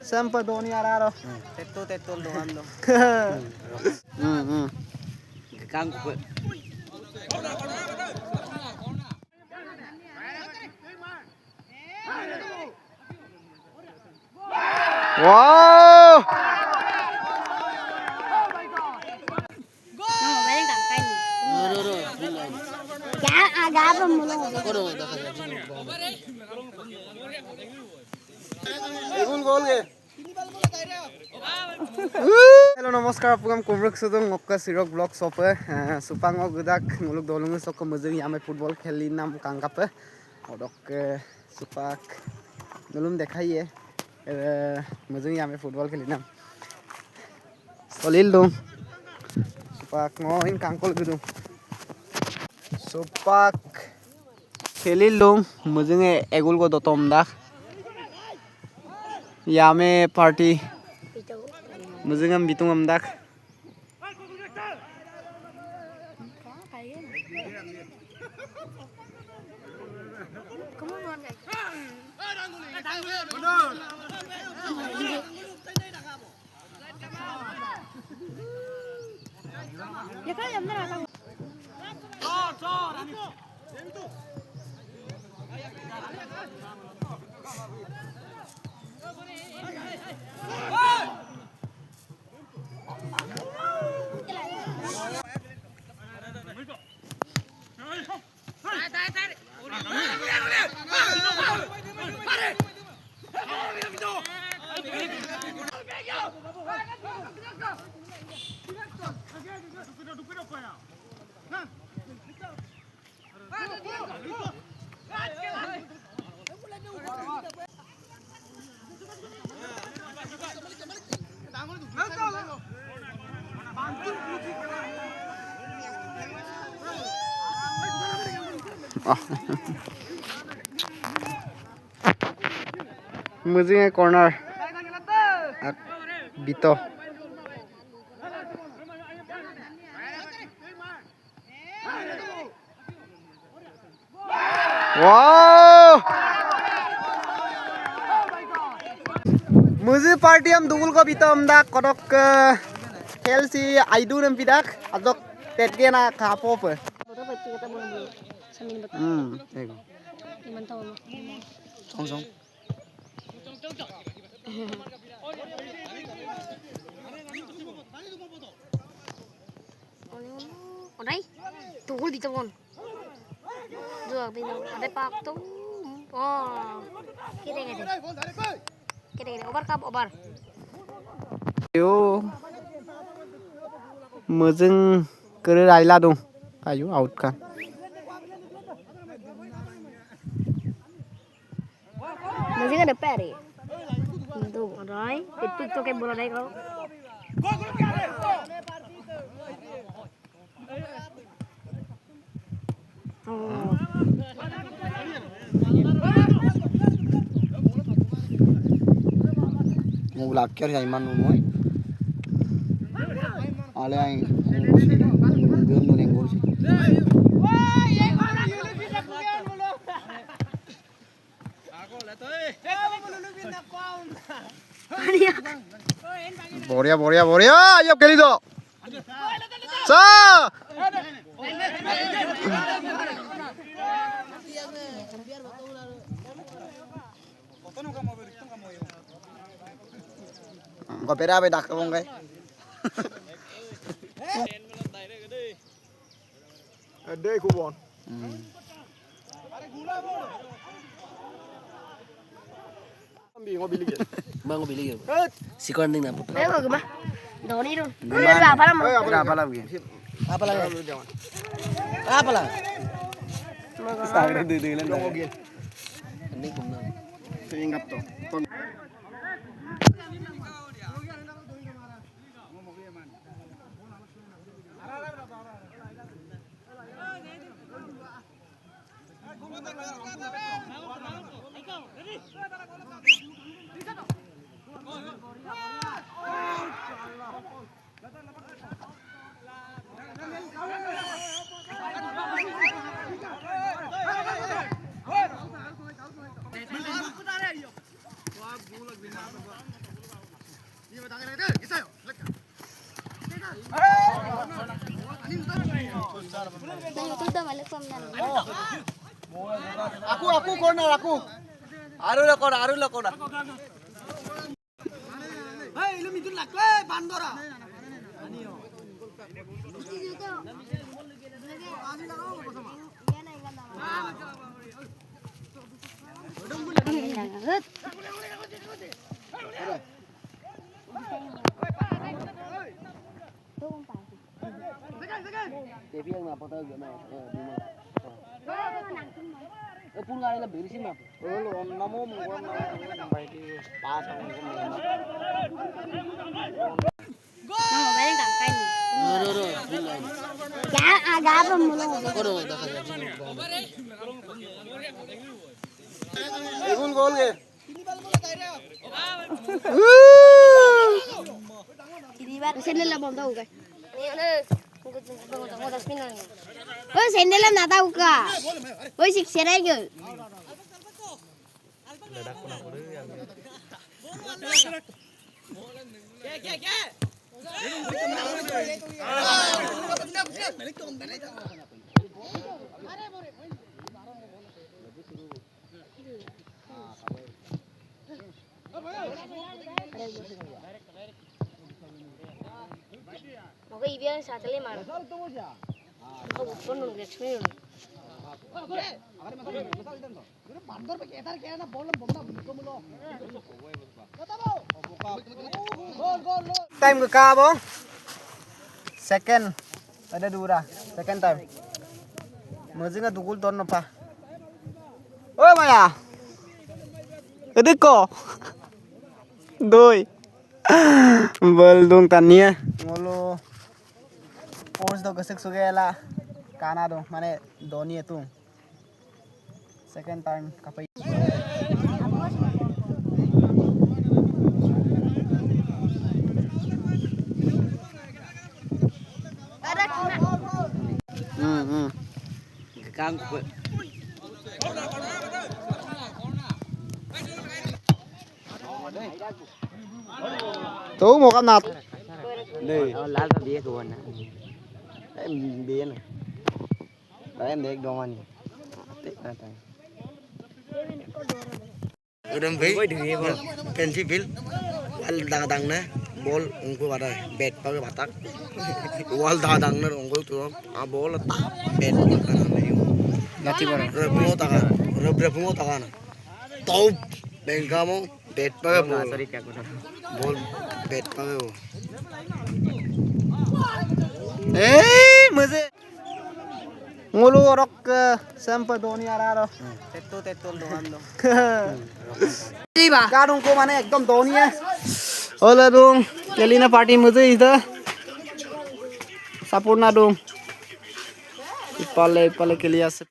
Sempadoni araro. Teto doando. Kang Wow. Hello, namaskar. Apugam kumruk sudung ngokka sirok blog sope. Supango gudak muluk dolungu sokko muzung yame football kheli nam kangape. Odok supak nulum dekhaiye. Muzung yame football kheli nam. Solil dong. Supak ngoin kangkol gudung. Supak khelil dong. Muzung egul go dotom dak. Yame party. Muzungam bitungam dak. Muzing corner. Bito. Wow. Muzi party am dugul ko bito am dak kodok Chelsea aidu nam pidak adok tetgena kapop. Ego. Song. Đấy, tủ đi cho con. Được bây giờ ada pak tuh. Oh. Kita obar kap obar. Yo. Muzing kere raila dong. Ayo out kan. Muzing ada peri. Tuh, rồi. Itu tuh kayak bola đấy kalau. mau lakir ya iman numoy. Ale ay gum no nengol sih. Boria. Ayo kelido. Sa. Kopera be dak bong kai. Đây khu bọn. Bang bili gitu. Si konding na putra. Ayo gimana? Doni dong. Apa lama? Apa lagi? Apa lagi? Apa lagi? Sagre didilan dong. Ini kumna. Ingat to. Itu dah balik pemain. Aku corner aku. Aru lah corner. Hei, lu midun lak, bandora. Tapi yang apa tahu gimana? Pun nggak ada lebih sih mah. Lu namu mungkin baik di pas mungkin. Nah, balik tangkai nih. Ya, agak apa mulu. Ikun gol ke? Ini bar sendal lah bom tahu kan? Oh sendal lah nggak tahu kah? Oh sih serai ke? Maka ibiang saat ini mana? Kau bukan nunggu ekspresi. Time ke ka bong? Second. Ada dua. Second time. Mesti nggak tukul ton apa? Oh Maya. Itu ko. Doi. Baldung tania. Ngolo. Force do gesek sugela. Kana do. Mane doni itu. Second time kapai. Kang Tú một cặp nạt. đây lá ra bia của anh em bia này đấy em để đồ ăn tết là tay udah beli pensi bil wal dang na bol ungku pada bet pakai batak wal dang na ungku tu bol tak bet Nanti baru. Rebumo takan tau bengkamu bet pakai bol bet pakai Mesti. Ngulu orok ke sampai doni arah. Tetul doang dong. Kadung ko mana ekdom doni ya. Olah dong. Kelina party mesti itu. Sapurna dong. Ipale kelia se.